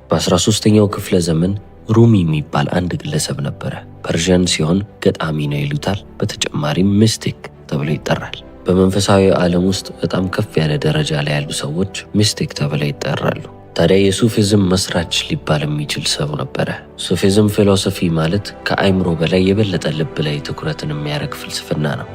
በ13ኛው ክፍለ ዘመን ሩሚ የሚባል አንድ ግለሰብ ነበረ። ፐርዥያን ሲሆን ገጣሚ ነው ይሉታል። በተጨማሪም ሚስቲክ ተብሎ ይጠራል። በመንፈሳዊ ዓለም ውስጥ በጣም ከፍ ያለ ደረጃ ላይ ያሉ ሰዎች ሚስቲክ ተብለው ይጠራሉ። ታዲያ የሱፊዝም መስራች ሊባል የሚችል ሰው ነበረ። ሱፊዝም ፊሎሶፊ ማለት ከአይምሮ በላይ የበለጠ ልብ ላይ ትኩረትን የሚያደርግ ፍልስፍና ነው።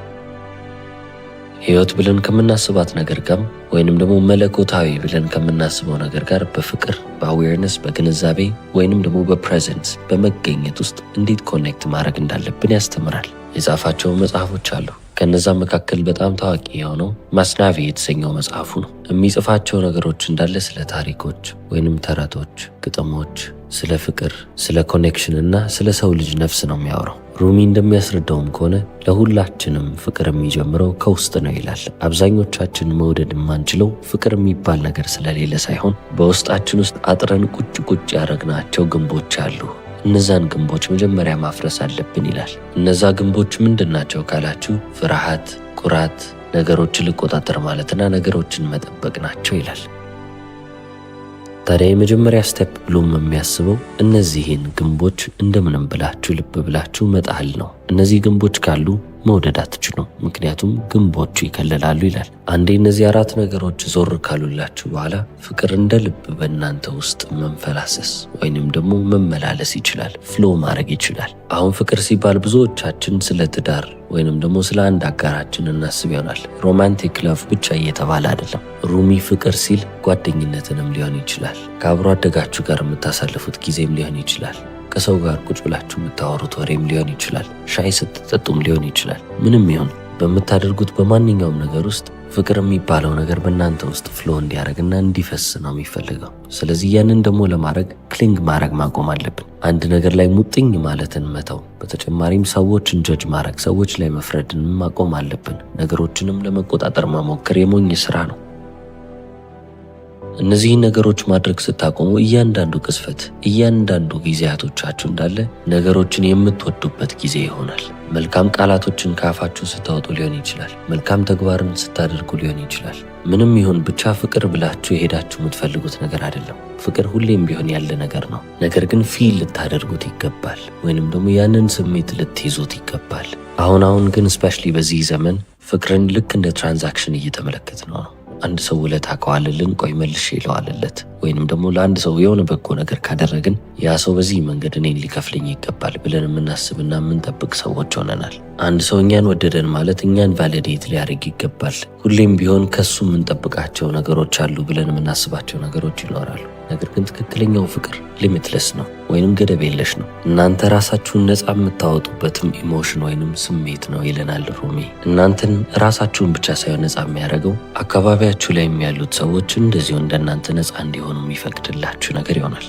ሕይወት ብለን ከምናስባት ነገር ጋር ወይንም ደግሞ መለኮታዊ ብለን ከምናስበው ነገር ጋር በፍቅር በአዌርነስ በግንዛቤ ወይንም ደግሞ በፕሬዘንስ በመገኘት ውስጥ እንዴት ኮኔክት ማድረግ እንዳለብን ያስተምራል። የጻፋቸው መጽሐፎች አሉ። ከነዛ መካከል በጣም ታዋቂ የሆነው ማስናቪ የተሰኘው መጽሐፉ ነው። የሚጽፋቸው ነገሮች እንዳለ ስለ ታሪኮች ወይንም ተረቶች፣ ግጥሞች፣ ስለ ፍቅር፣ ስለ ኮኔክሽን እና ስለ ሰው ልጅ ነፍስ ነው የሚያወራው። ሩሚ እንደሚያስረዳውም ከሆነ ለሁላችንም ፍቅር የሚጀምረው ከውስጥ ነው ይላል። አብዛኞቻችን መውደድ የማንችለው ፍቅር የሚባል ነገር ስለሌለ ሳይሆን በውስጣችን ውስጥ አጥረን ቁጭ ያደረግናቸው ግንቦች አሉ። እነዛን ግንቦች መጀመሪያ ማፍረስ አለብን ይላል። እነዛ ግንቦች ምንድን ናቸው ካላችሁ፣ ፍርሃት፣ ኩራት፣ ነገሮችን ልቆጣጠር ማለትና ነገሮችን መጠበቅ ናቸው ይላል። ታዲያ የመጀመሪያ ስቴፕ ብሎም የሚያስበው እነዚህን ግንቦች እንደምንም ብላችሁ ልብ ብላችሁ መጣል ነው። እነዚህ ግንቦች ካሉ መውደድ አትችሉም፣ ምክንያቱም ግንቦቹ ይከለላሉ ይላል። አንዴ እነዚህ 4 ነገሮች ዞር ካሉላችሁ በኋላ ፍቅር እንደ ልብ በእናንተ ውስጥ መንፈላሰስ ወይንም ደግሞ መመላለስ ይችላል፣ ፍሎ ማድረግ ይችላል። አሁን ፍቅር ሲባል ብዙዎቻችን ስለ ትዳር ወይንም ደግሞ ስለ አንድ አጋራችን እናስብ ይሆናል። ሮማንቲክ ላቭ ብቻ እየተባለ አይደለም። ሩሚ ፍቅር ሲል ጓደኝነትንም ሊሆን ይችላል፣ ከአብሮ አደጋችሁ ጋር የምታሳልፉት ጊዜም ሊሆን ይችላል፣ ከሰው ጋር ቁጭ ብላችሁ የምታወሩት ወሬም ሊሆን ይችላል፣ ሻይ ስትጠጡም ሊሆን ይችላል። ምንም ይሁን በምታደርጉት በማንኛውም ነገር ውስጥ ፍቅር የሚባለው ነገር በእናንተ ውስጥ ፍሎ እንዲያደርግና እንዲፈስ ነው የሚፈልገው። ስለዚህ ያንን ደግሞ ለማድረግ ክሊንግ ማድረግ ማቆም አለብን። አንድ ነገር ላይ ሙጥኝ ማለትን መተው፣ በተጨማሪም ሰዎችን ጀጅ ማድረግ፣ ሰዎች ላይ መፍረድን ማቆም አለብን። ነገሮችንም ለመቆጣጠር መሞከር የሞኝ ስራ ነው። እነዚህን ነገሮች ማድረግ ስታቆሙ እያንዳንዱ ቅስፈት፣ እያንዳንዱ ጊዜያቶቻችሁ እንዳለ ነገሮችን የምትወዱበት ጊዜ ይሆናል። መልካም ቃላቶችን ከአፋችሁ ስታወጡ ሊሆን ይችላል። መልካም ተግባርን ስታደርጉ ሊሆን ይችላል። ምንም ይሁን ብቻ ፍቅር ብላችሁ የሄዳችሁ የምትፈልጉት ነገር አይደለም። ፍቅር ሁሌም ቢሆን ያለ ነገር ነው። ነገር ግን ፊል ልታደርጉት ይገባል፣ ወይንም ደግሞ ያንን ስሜት ልትይዙት ይገባል። አሁን ግን ስፔሻሊ በዚህ ዘመን ፍቅርን ልክ እንደ ትራንዛክሽን እየተመለከት ነው። አንድ ሰው ውለታ ከዋለልን ቆይ መልሼ እለዋለለት፣ ወይንም ደግሞ ለአንድ ሰው የሆነ በጎ ነገር ካደረግን ያ ሰው በዚህ መንገድ እኔን ሊከፍለኝ ይገባል ብለን የምናስብና የምንጠብቅ ሰዎች ሆነናል። አንድ ሰው እኛን ወደደን ማለት እኛን ቫሊዴት ሊያደርግ ይገባል። ሁሌም ቢሆን ከሱ የምንጠብቃቸው ነገሮች አሉ ብለን የምናስባቸው ነገሮች ይኖራሉ። ነገር ግን ትክክለኛው ፍቅር ሊሚትለስ ነው ወይንም ገደብ የለሽ ነው። እናንተ ራሳችሁን ነፃ የምታወጡበትም ኢሞሽን ወይንም ስሜት ነው ይለናል ሩሚ። እናንተን ራሳችሁን ብቻ ሳይሆን ነፃ የሚያደርገው አካባቢያችሁ ላይ ያሉት ሰዎች እንደዚሁ እንደናንተ ነፃ እንዲሆኑ የሚፈቅድላችሁ ነገር ይሆናል።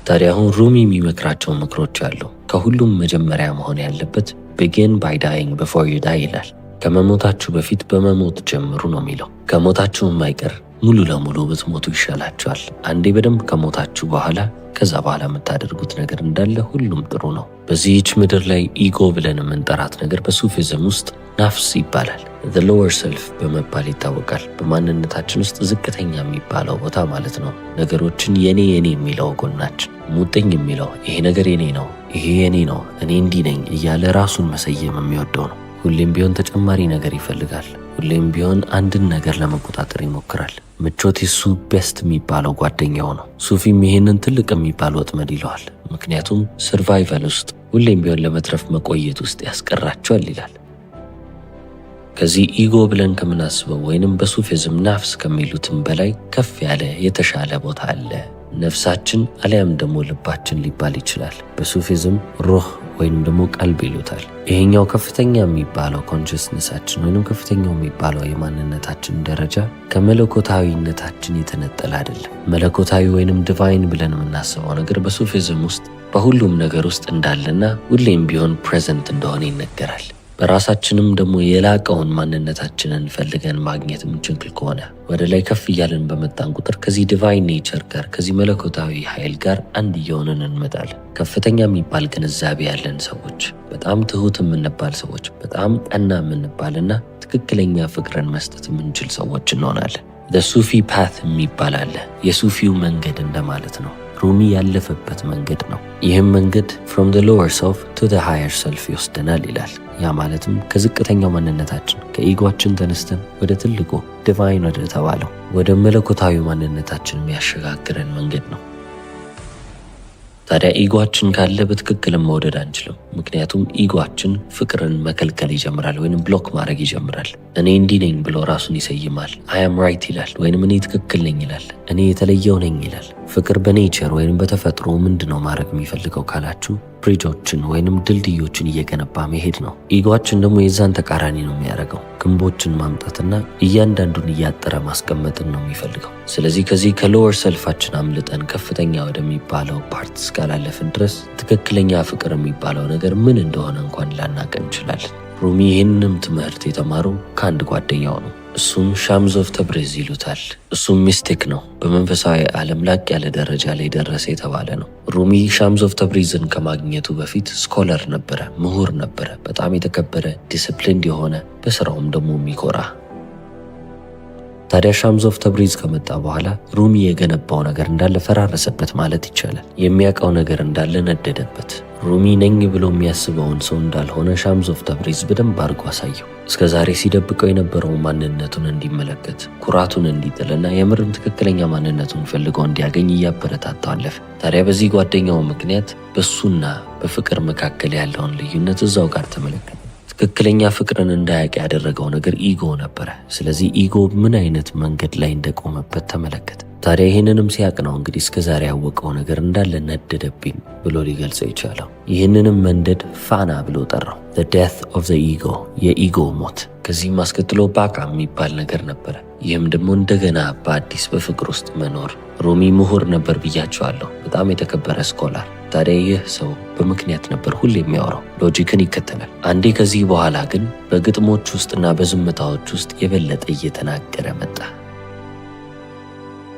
ታዲያ አሁን ሩሚ የሚመክራቸው ምክሮች አሉ። ከሁሉም መጀመሪያ መሆን ያለበት begin by dying before you die ይላል። ከመሞታችሁ በፊት በመሞት ጀምሩ ነው የሚለው። ከሞታችሁ የማይቀር ሙሉ ለሙሉ ብትሞቱ ይሻላችኋል። አንዴ በደንብ ከሞታችሁ በኋላ ከዛ በኋላ የምታደርጉት ነገር እንዳለ ሁሉም ጥሩ ነው። በዚህች ምድር ላይ ኢጎ ብለን የምንጠራት ነገር በሱፊዝም ውስጥ ናፍስ ይባላል። the lower self በመባል ይታወቃል። በማንነታችን ውስጥ ዝቅተኛ የሚባለው ቦታ ማለት ነው። ነገሮችን የኔ የሚለው ጎናችን፣ ሙጥኝ የሚለው ይሄ ነገር የኔ ነው፣ ይሄ የኔ ነው፣ እኔ እንዲህ ነኝ እያለ ራሱን መሰየም የሚወደው ነው። ሁሌም ቢሆን ተጨማሪ ነገር ይፈልጋል። ሁሌም ቢሆን አንድን ነገር ለመቆጣጠር ይሞክራል። ምቾት የሱ ቤስት የሚባለው ጓደኛው ነው። ሱፊም ይሄንን ትልቅ የሚባል ወጥመድ ይለዋል። ምክንያቱም ሰርቫይቫል ውስጥ ሁሌም ቢሆን ለመትረፍ መቆየት ውስጥ ያስቀራቸዋል ይላል። ከዚህ ኢጎ ብለን ከምናስበው ወይንም በሱፊዝም ናፍስ ከሚሉትም በላይ ከፍ ያለ የተሻለ ቦታ አለ። ነፍሳችን አሊያም ደግሞ ልባችን ሊባል ይችላል። በሱፊዝም ሩህ ወይንም ደግሞ ቀልብ ይሉታል። ይሄኛው ከፍተኛ የሚባለው ኮንሽስነሳችን ወይንም ከፍተኛው የሚባለው የማንነታችን ደረጃ ከመለኮታዊነታችን የተነጠለ አይደለም። መለኮታዊ ወይንም ዲቫይን ብለን የምናስበው ነገር በሱፊዝም ውስጥ በሁሉም ነገር ውስጥ እንዳለና ሁሌም ቢሆን ፕሬዘንት እንደሆነ ይነገራል። በራሳችንም ደግሞ የላቀውን ማንነታችንን ፈልገን ማግኘት የምንችል ከሆነ ወደ ላይ ከፍ እያለን በመጣን ቁጥር ከዚህ ዲቫይን ኔቸር ጋር ከዚህ መለኮታዊ ኃይል ጋር አንድ እየሆንን እንመጣለን። ከፍተኛ የሚባል ግንዛቤ ያለን ሰዎች፣ በጣም ትሁት የምንባል ሰዎች፣ በጣም ቀና የምንባልና ትክክለኛ ፍቅርን መስጠት የምንችል ሰዎች እንሆናለን። ሱፊ ፓት የሚባል አለ። የሱፊው መንገድ እንደማለት ነው። ሩሚ ያለፈበት መንገድ ነው። ይህም መንገድ from the lower self to the higher self ይወስደናል ይላል። ያ ማለትም ከዝቅተኛው ማንነታችን ከኢጓችን ተነስተን ወደ ትልቁ ዲቫይን ወደ ተባለው ወደ መለኮታዊ ማንነታችን የሚያሸጋግረን መንገድ ነው። ታዲያ ኢጓችን ካለ በትክክልም መውደድ አንችልም። ምክንያቱም ኢጓችን ፍቅርን መከልከል ይጀምራል ወይም ብሎክ ማድረግ ይጀምራል። እኔ እንዲህ ነኝ ብሎ ራሱን ይሰይማል። አይ አም ራይት ይላል ወይም እኔ ትክክል ነኝ ይላል። እኔ የተለየው ነኝ ይላል። ፍቅር በኔቸር ወይም በተፈጥሮ ምንድነው ማድረግ የሚፈልገው ካላችሁ ብሪጆችን ወይም ድልድዮችን እየገነባ መሄድ ነው። ኢጓችን ደግሞ የዛን ተቃራኒ ነው የሚያደርገው። ግንቦችን ማምጣትና እያንዳንዱን እያጠረ ማስቀመጥን ነው የሚፈልገው። ስለዚህ ከዚህ ከሎወር ሰልፋችን አምልጠን ከፍተኛ ወደሚባለው ፓርት እስካላለፍን ድረስ ትክክለኛ ፍቅር የሚባለው ነገር ምን እንደሆነ እንኳን ላናቅ እንችላለን። ሩሚ ይህንንም ትምህርት የተማረው ከአንድ ጓደኛው ነው። እሱም ሻምስ ኦፍ ተብሬዝ ይሉታል። እሱም ሚስቲክ ነው። በመንፈሳዊ ዓለም ላቅ ያለ ደረጃ ላይ ደረሰ የተባለ ነው። ሩሚ ሻምስ ኦፍ ተብሬዝን ከማግኘቱ በፊት ስኮለር ነበረ፣ ምሁር ነበረ። በጣም የተከበረ ዲስፕሊንድ የሆነ በስራውም ደግሞ የሚኮራ። ታዲያ ሻምስ ኦፍ ተብሬዝ ከመጣ በኋላ ሩሚ የገነባው ነገር እንዳለ ፈራረሰበት ማለት ይቻላል። የሚያውቀው ነገር እንዳለ ነደደበት። ሩሚ ነኝ ብሎ የሚያስበውን ሰው እንዳልሆነ ሻምስ ኦፍ ተብሬዝ በደንብ አድርጎ አሳየው። እስከ ዛሬ ሲደብቀው የነበረው ማንነቱን እንዲመለከት፣ ኩራቱን እንዲጥልና የምርም ትክክለኛ ማንነቱን ፈልገው እንዲያገኝ እያበረታታው አለፈ። ታዲያ በዚህ ጓደኛው ምክንያት በሱና በፍቅር መካከል ያለውን ልዩነት እዛው ጋር ተመለከተ። ትክክለኛ ፍቅርን እንዳያውቅ ያደረገው ነገር ኢጎ ነበረ። ስለዚህ ኢጎ ምን አይነት መንገድ ላይ እንደቆመበት ተመለከተ። ታዲያ ይህንንም ሲያቅ ነው እንግዲህ እስከ ዛሬ ያወቀው ነገር እንዳለ ነደደብኝ ብሎ ሊገልጸው የቻለው። ይህንንም መንደድ ፋና ብሎ ጠራው። the death of the ego የኢጎ ሞት። ከዚህም አስከትሎ ባቃ የሚባል ነገር ነበረ። ይህም ደግሞ እንደገና በአዲስ በፍቅር ውስጥ መኖር። ሩሚ ምሁር ነበር ብያቸዋለሁ፣ በጣም የተከበረ ስኮላር። ታዲያ ይህ ሰው በምክንያት ነበር ሁሌ የሚያወራው፣ ሎጂክን ይከተላል። አንዴ ከዚህ በኋላ ግን በግጥሞች ውስጥና በዝምታዎች ውስጥ የበለጠ እየተናገረ መጣ።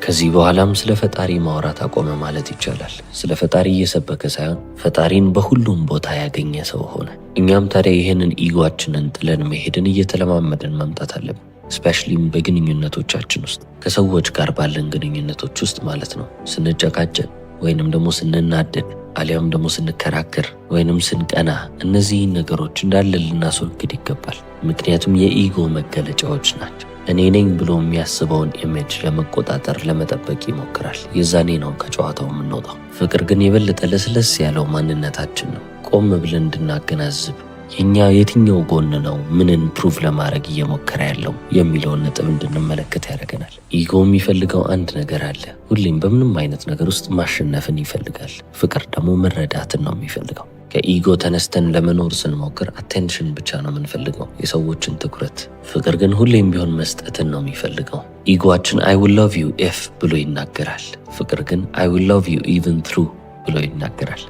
ከዚህ በኋላም ስለ ፈጣሪ ማውራት አቆመ ማለት ይቻላል። ስለ ፈጣሪ እየሰበከ ሳይሆን ፈጣሪን በሁሉም ቦታ ያገኘ ሰው ሆነ። እኛም ታዲያ ይህንን ኢጓችንን ጥለን መሄድን እየተለማመድን መምጣት አለብን። ስፔሻሊም በግንኙነቶቻችን ውስጥ ከሰዎች ጋር ባለን ግንኙነቶች ውስጥ ማለት ነው። ስንጨቃጨን ወይንም ደግሞ ስንናደድ አሊያም ደግሞ ስንከራከር ወይንም ስንቀና እነዚህን ነገሮች እንዳለ ልናስወግድ ይገባል። ምክንያቱም የኢጎ መገለጫዎች ናቸው። እኔ ነኝ ብሎ የሚያስበውን ኢሜጅ ለመቆጣጠር ለመጠበቅ ይሞክራል። የዛኔ ነው ከጨዋታው የምንወጣው። ፍቅር ግን የበለጠ ለስለስ ያለው ማንነታችን ነው። ቆም ብለን እንድናገናዝብ የኛ የትኛው ጎን ነው ምንን ፕሩቭ ለማድረግ እየሞከረ ያለው የሚለውን ነጥብ እንድንመለከት ያደርገናል። ኢጎ የሚፈልገው አንድ ነገር አለ። ሁሌም በምንም አይነት ነገር ውስጥ ማሸነፍን ይፈልጋል። ፍቅር ደግሞ መረዳትን ነው የሚፈልገው። ከኢጎ ተነስተን ለመኖር ስንሞክር አቴንሽን ብቻ ነው የምንፈልገው፣ የሰዎችን ትኩረት። ፍቅር ግን ሁሌም ቢሆን መስጠትን ነው የሚፈልገው። ኢጎአችን I will love you if ብሎ ይናገራል። ፍቅር ግን I will love you even through ብሎ ይናገራል።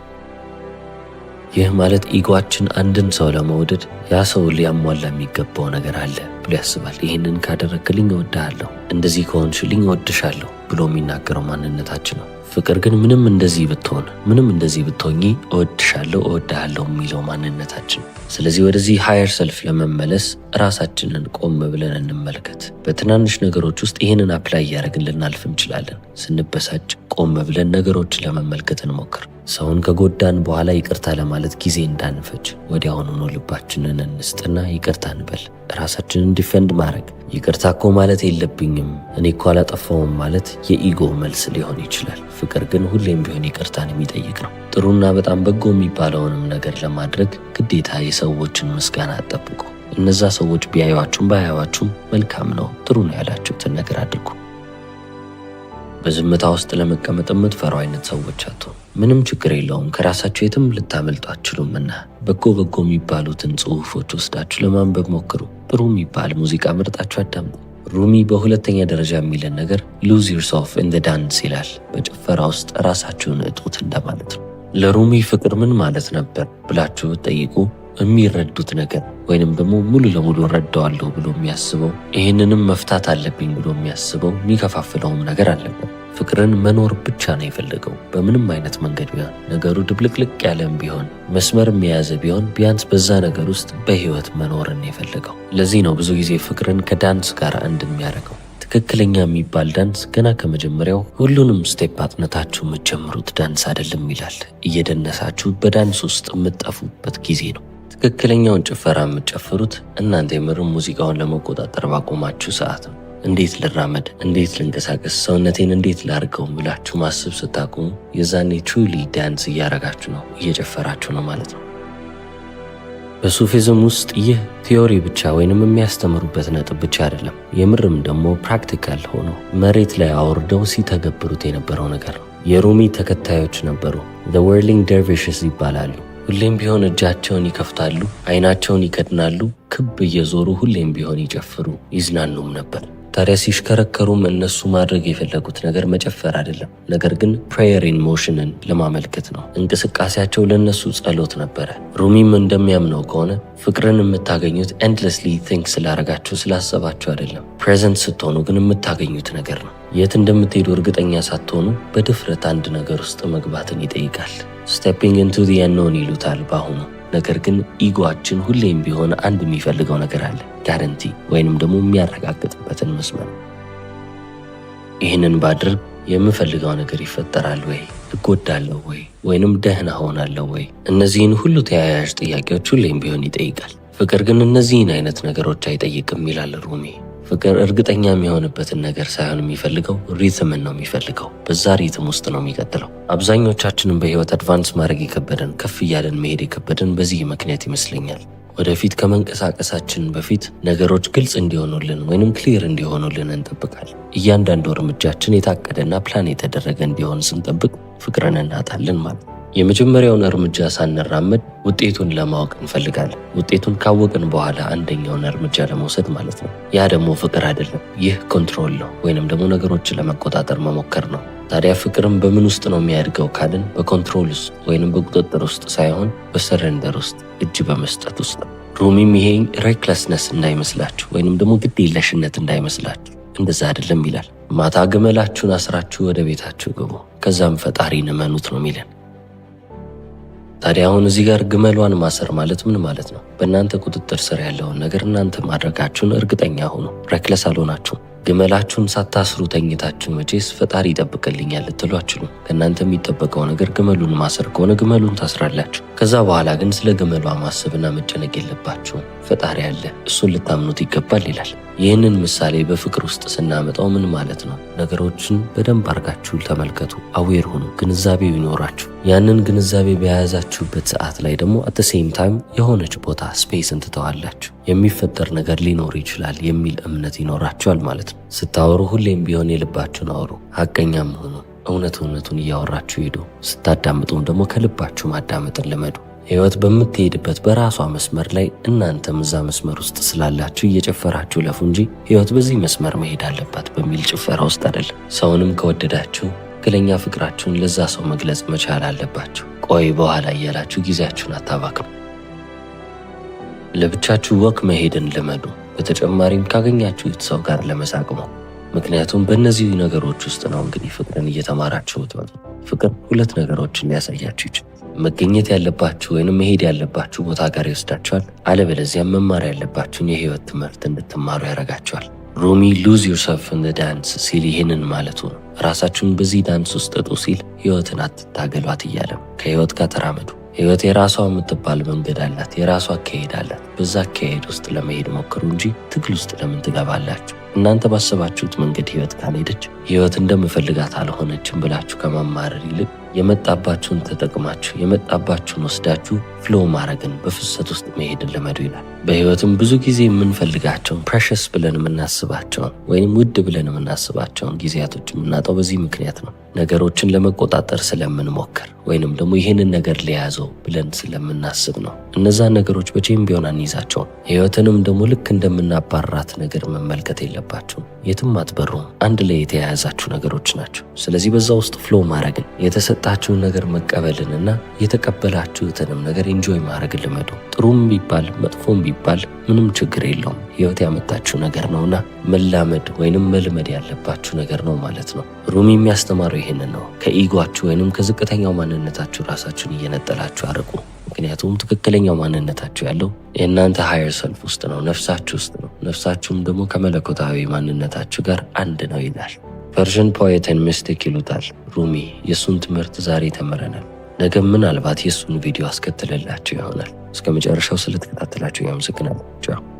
ይህ ማለት ኢጎአችን አንድን ሰው ለመውደድ ያ ሰው ሊያሟላ የሚገባው ነገር አለ ብሎ ያስባል። ይህንን ካደረግልኝ እወድሃለሁ፣ እንደዚህ ከሆንሽልኝ እወድሻለሁ ብሎ የሚናገረው ማንነታችን ነው። ፍቅር ግን ምንም እንደዚህ ብትሆን ምንም እንደዚህ ብትሆኚ እወድሻለሁ እወድሃለሁ የሚለው ማንነታችን። ስለዚህ ወደዚህ ሃየር ሰልፍ ለመመለስ ራሳችንን ቆም ብለን እንመልከት። በትናንሽ ነገሮች ውስጥ ይህንን አፕላይ እያደረግን ልናልፍ እንችላለን። ስንበሳጭ ቆም ብለን ነገሮችን ለመመልከት እንሞክር። ሰውን ከጎዳን በኋላ ይቅርታ ለማለት ጊዜ እንዳንፈጅ ወዲያውኑ ልባችንን እንስጥና ይቅርታ እንበል። ራሳችንን ዲፌንድ ማድረግ ይቅርታ እኮ ማለት የለብኝም እኔ እኮ አላጠፋውም ማለት የኢጎ መልስ ሊሆን ይችላል። ፍቅር ግን ሁሌም ቢሆን ይቅርታን የሚጠይቅ ነው። ጥሩና በጣም በጎ የሚባለውንም ነገር ለማድረግ ግዴታ የሰዎችን ምስጋና አጠብቁ። እነዛ ሰዎች ቢያዩዋችሁም ባያዩዋችሁም መልካም ነው ጥሩ ነው ያላችሁትን ነገር አድርጉ። በዝምታ ውስጥ ለመቀመጥ የምትፈሩ አይነት ሰዎች አትሆኑ። ምንም ችግር የለውም፣ ከራሳችሁ የትም ልታመልጡ አትችሉምና በጎ የሚባሉትን ጽሑፎች ወስዳችሁ ለማንበብ ሞክሩ። ጥሩ የሚባል ሙዚቃ መርጣችሁ አዳምጡ። ሩሚ በሁለተኛ ደረጃ የሚለን ነገር lose yourself in the dance ይላል። በጭፈራ ውስጥ ራሳችሁን እጡት እንደማለት ነው። ለሩሚ ፍቅር ምን ማለት ነበር ብላችሁ ጠይቁ። የሚረዱት ነገር ወይንም ደግሞ ሙሉ ለሙሉ ረዳዋለሁ ብሎ የሚያስበው ይህንንም መፍታት አለብኝ ብሎ የሚያስበው የሚከፋፍለውም ነገር አለበት። ፍቅርን መኖር ብቻ ነው የፈለገው። በምንም አይነት መንገድ ቢሆን ነገሩ ድብልቅልቅ ያለም ቢሆን መስመር የያዘ ቢሆን ቢያንስ በዛ ነገር ውስጥ በህይወት መኖርን የፈለገው። ለዚህ ነው ብዙ ጊዜ ፍቅርን ከዳንስ ጋር አንድ የሚያደርገው። ትክክለኛ የሚባል ዳንስ ገና ከመጀመሪያው ሁሉንም ስቴፕ አጥነታችሁ የምትጀምሩት ዳንስ አይደለም ይላል። እየደነሳችሁ በዳንስ ውስጥ የምትጠፉበት ጊዜ ነው። ትክክለኛውን ጭፈራ የምትጨፍሩት እናንተ የምርም ሙዚቃውን ለመቆጣጠር ባቆማችሁ ሰዓት ነው። እንዴት ልራመድ፣ እንዴት ልንቀሳቀስ፣ ሰውነቴን እንዴት ላርገው ብላችሁ ማሰብ ስታቆሙ የዛኔ ትሩሊ ዳንስ እያረጋችሁ ነው፣ እየጨፈራችሁ ነው ማለት ነው። በሱፊዝም ውስጥ ይህ ቲዮሪ ብቻ ወይንም የሚያስተምሩበት ነጥብ ብቻ አይደለም፣ የምርም ደግሞ ፕራክቲካል ሆኖ መሬት ላይ አውርደው ሲተገብሩት የነበረው ነገር ነው። የሩሚ ተከታዮች ነበሩ። ዘ whirling dervishes ይባላሉ። ሁሌም ቢሆን እጃቸውን ይከፍታሉ፣ አይናቸውን ይከድናሉ፣ ክብ እየዞሩ ሁሌም ቢሆን ይጨፍሩ ይዝናኑም ነበር። ታዲያ ሲሽከረከሩም እነሱ ማድረግ የፈለጉት ነገር መጨፈር አይደለም፣ ነገር ግን ፕሬየር ኢን ሞሽንን ለማመልከት ነው። እንቅስቃሴያቸው ለነሱ ጸሎት ነበረ። ሩሚም እንደሚያምነው ከሆነ ፍቅርን የምታገኙት ኤንድለስሊ ቲንክ ስላረጋችሁ ስላሰባችሁ አይደለም። ፕሬዘንት ስትሆኑ ግን የምታገኙት ነገር ነው። የት እንደምትሄዱ እርግጠኛ ሳትሆኑ በድፍረት አንድ ነገር ውስጥ መግባትን ይጠይቃል። ስቴፒንግ ኢንቱ ዲ አንኖን ይሉታል በአሁኑ። ነገር ግን ኢጎአችን ሁሌም ቢሆን አንድ የሚፈልገው ነገር አለ፣ ጋረንቲ ወይንም ደግሞ የሚያረጋግጥበትን መስመር። ይህንን ባድርግ የምፈልገው ነገር ይፈጠራል ወይ፣ እጎዳለሁ ወይ፣ ወይንም ደህና ሆናለሁ ወይ? እነዚህን ሁሉ ተያያዥ ጥያቄዎች ሁሌም ቢሆን ይጠይቃል። ፍቅር ግን እነዚህን አይነት ነገሮች አይጠይቅም ይላል ሩሚ። ፍቅር እርግጠኛ የሚሆንበትን ነገር ሳይሆን የሚፈልገው ሪትምን ነው የሚፈልገው። በዛ ሪትም ውስጥ ነው የሚቀጥለው። አብዛኞቻችንም በህይወት አድቫንስ ማድረግ የከበደን፣ ከፍ እያለን መሄድ የከበደን በዚህ ምክንያት ይመስለኛል። ወደፊት ከመንቀሳቀሳችን በፊት ነገሮች ግልጽ እንዲሆኑልን ወይንም ክሊር እንዲሆኑልን እንጠብቃለን። እያንዳንዱ እርምጃችን የታቀደና ፕላን የተደረገ እንዲሆን ስንጠብቅ ፍቅርን እናጣለን ማለት ነው። የመጀመሪያውን እርምጃ ሳንራመድ ውጤቱን ለማወቅ እንፈልጋለን። ውጤቱን ካወቅን በኋላ አንደኛውን እርምጃ ለመውሰድ ማለት ነው። ያ ደግሞ ፍቅር አይደለም፣ ይህ ኮንትሮል ነው፣ ወይንም ደግሞ ነገሮችን ለመቆጣጠር መሞከር ነው። ታዲያ ፍቅርም በምን ውስጥ ነው የሚያድገው ካልን በኮንትሮል ውስጥ ወይንም በቁጥጥር ውስጥ ሳይሆን በሰረንደር ውስጥ፣ እጅ በመስጠት ውስጥ። ሩሚም ይሄ ሬክለስነስ እንዳይመስላችሁ ወይንም ደግሞ ግድ የለሽነት እንዳይመስላችሁ እንደዛ አይደለም ይላል። ማታ ግመላችሁን አስራችሁ ወደ ቤታችሁ ግቡ፣ ከዛም ፈጣሪን እመኑት ነው የሚለን። ታዲያ አሁን እዚህ ጋር ግመሏን ማሰር ማለት ምን ማለት ነው? በእናንተ ቁጥጥር ስር ያለውን ነገር እናንተ ማድረጋችሁን እርግጠኛ ሁኑ። ሬክለስ አልሆናችሁም። ግመላችሁን ሳታስሩ ተኝታችሁ መቼስ ፈጣሪ ይጠብቅልኛል ልትሉ አትችሉም። ከእናንተ የሚጠበቀው ነገር ግመሉን ማሰር ከሆነ ግመሉን ታስራላችሁ። ከዛ በኋላ ግን ስለ ግመሏ ማሰብና መጨነቅ የለባችሁም። ፈጣሪ አለ፣ እሱን ልታምኑት ይገባል ይላል። ይህንን ምሳሌ በፍቅር ውስጥ ስናመጣው ምን ማለት ነው? ነገሮችን በደንብ አርጋችሁ ተመልከቱ፣ አዌር ሁኑ፣ ግንዛቤው ይኖራችሁ። ያንን ግንዛቤ በያዛችሁበት ሰዓት ላይ ደግሞ አት ሴም ታይም የሆነች ቦታ ስፔስን ትተዋላችሁ። የሚፈጠር ነገር ሊኖር ይችላል የሚል እምነት ይኖራችኋል ማለት ነው። ስታወሩ ሁሌም ቢሆን የልባችሁን አውሩ፣ ሐቀኛም ሆኑ፣ እውነቱን እያወራችሁ ሄዱ። ስታዳምጡም ደግሞ ከልባችሁ ማዳመጥን ልመዱ። ህይወት በምትሄድበት በራሷ መስመር ላይ እናንተም እዛ መስመር ውስጥ ስላላችሁ እየጨፈራችሁ ለፉ እንጂ ህይወት በዚህ መስመር መሄድ አለባት በሚል ጭፈራ ውስጥ አይደለም። ሰውንም ከወደዳችሁ ትክክለኛ ፍቅራችሁን ለዛ ሰው መግለጽ መቻል አለባችሁ። ቆይ በኋላ እያላችሁ ጊዜያችሁን አታባክኑ። ለብቻችሁ ወክ መሄድን ልመዱ። በተጨማሪም ካገኛችሁት ሰው ጋር ለመሳቅ ነው። ምክንያቱም በእነዚህ ነገሮች ውስጥ ነው እንግዲህ ፍቅርን እየተማራችሁት ነው። ፍቅር ሁለት ነገሮችን ሊያሳያችሁ ይችላል። መገኘት ያለባችሁ ወይንም መሄድ ያለባችሁ ቦታ ጋር ይወስዳችኋል። አለበለዚያም መማር ያለባችሁን የህይወት ትምህርት እንድትማሩ ያደርጋችኋል። ሩሚ ሉዝ ዩርሰልፍ ኢን ዘ ዳንስ ሲል ይህንን ማለቱ ነው። ራሳችሁን በዚህ ዳንስ ውስጥ እጡ ሲል ህይወትን አትታገሏት እያለም ከህይወት ጋር ተራመዱ። ህይወት የራሷ የምትባል መንገድ አላት፣ የራሷ አካሄድ አላት። በዛ አካሄድ ውስጥ ለመሄድ ሞክሩ እንጂ ትግል ውስጥ ለምን ትገባላችሁ? እናንተ ባሰባችሁት መንገድ ህይወት ካልሄደች፣ ህይወት እንደምፈልጋት አልሆነችም ብላችሁ ከማማረር ይልቅ የመጣባችሁን ተጠቅማችሁ የመጣባችሁን ወስዳችሁ ፍሎ ማድረግን በፍሰት ውስጥ መሄድን ልመዱ ይላል። በህይወትም ብዙ ጊዜ የምንፈልጋቸውን ፕሬሸስ ብለን የምናስባቸውን ወይም ውድ ብለን የምናስባቸውን ጊዜያቶች የምናጣው በዚህ ምክንያት ነው። ነገሮችን ለመቆጣጠር ስለምንሞክር ወይንም ደግሞ ይህንን ነገር ሊያዘው ብለን ስለምናስብ ነው። እነዛን ነገሮች በቼም ቢሆን አንይዛቸውም። ህይወትንም ደግሞ ልክ እንደምናባራት ነገር መመልከት የለባችሁም። የትም አትበሩም። አንድ ላይ የተያያዛችሁ ነገሮች ናቸው። ስለዚህ በዛ ውስጥ ፍሎ ማድረግን የተሰጣችሁን ነገር መቀበልንና የተቀበላችሁትንም ነገር ኢንጆይ ማድረግ ልመዱ። ጥሩም ቢባል መጥፎም ቢባል ምንም ችግር የለውም። ህይወት ያመጣችሁ ነገር ነውና መላመድ ወይንም መልመድ ያለባችሁ ነገር ነው ማለት ነው። ሩሚ የሚያስተማረው ይህንን ነው። ከኢጓችሁ ወይንም ከዝቅተኛው ማንነታችሁ ራሳችሁን እየነጠላችሁ አርቁ። ምክንያቱም ትክክለኛው ማንነታችሁ ያለው የእናንተ ሃየር ሰልፍ ውስጥ ነው፣ ነፍሳችሁ ውስጥ ነው። ነፍሳችሁም ደግሞ ከመለኮታዊ ማንነታችሁ ጋር አንድ ነው ይላል። ፐርዥን ፖኤትን ሚስቲክ ይሉታል ሩሚ። የእሱን ትምህርት ዛሬ ተምረናል። ነገ ምናልባት የእሱን ቪዲዮ አስከትልላችሁ ይሆናል። እስከ መጨረሻው ስለተከታተላችሁ ያመሰግናለሁ።